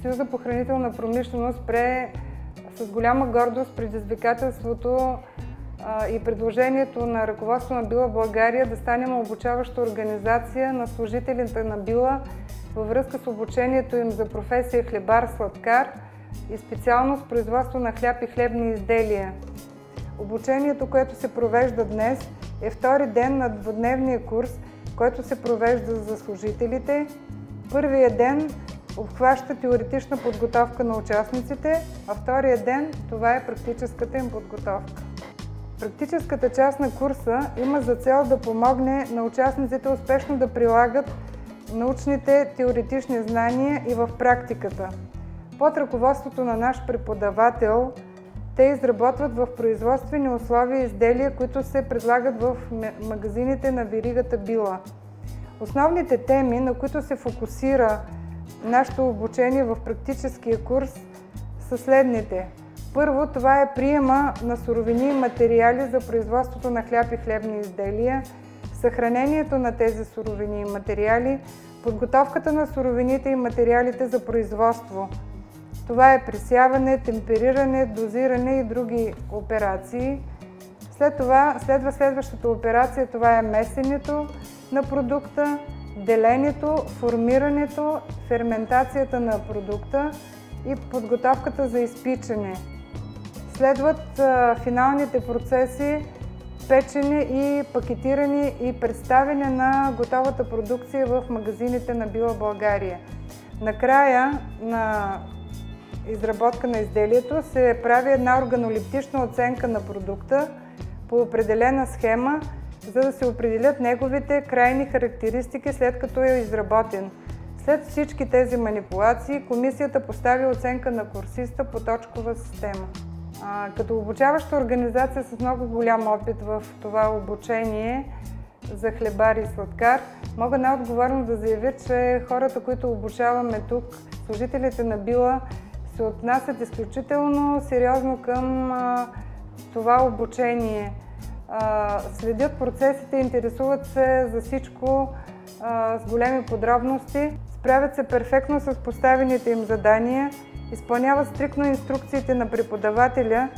Съюза по хранителна промишленост прие с голяма гордост предизвикателството и предложението на ръководството на Била България да станем обучаваща организация на служителите на Била във връзка с обучението им за професия хлебар-сладкар и специално с производство на хляб и хлебни изделия. Обучението, което се провежда днес, е втори ден на двудневния курс, който се провежда за служителите. Първият ден обхваща теоретична подготовка на участниците, а втория ден това е практическата им подготовка. Практическата част на курса има за цел да помогне на участниците успешно да прилагат научните теоретични знания и в практиката. Под ръководството на наш преподавател те изработват в производствени условия изделия, които се предлагат в магазините на веригата Била. Основните теми, на които се фокусира нашето обучение в практическия курс, са следните. Първо, това е приема на суровини и материали за производството на хляб и хлебни изделия, съхранението на тези суровини и материали, подготовката на суровините и материалите за производство. Това е пресяване, темпериране, дозиране и други операции. След това следващата операция, това е месенето на продукта, деленето, формирането, ферментацията на продукта и подготовката за изпичане. Следват финалните процеси, печене и пакетиране и представяне на готовата продукция в магазините на Била България. Накрая на изработка на изделието се прави една органолептична оценка на продукта по определена схема, за да се определят неговите крайни характеристики, след като е изработен. След всички тези манипулации, комисията поставя оценка на курсиста по точкова система. Като обучаваща организация с много голям опит в това обучение за хлебар и сладкар, мога най-отговорно да заявя, че хората, които обучаваме тук, служителите на Била, се отнасят изключително сериозно към това обучение. Следят процесите, интересуват се за всичко с големи подробности, справят се перфектно с поставените им задания, изпълняват стриктно инструкциите на преподавателя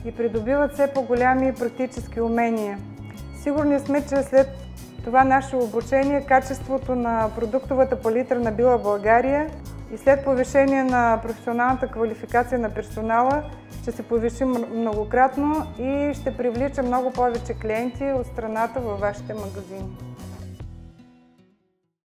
и придобиват все по-голями практически умения. Сигурни сме, че след това наше обучение качеството на продуктовата палитра на Била България и след повишение на професионалната квалификация на персонала ще се повиши многократно и ще привлича много повече клиенти от страната във вашите магазини.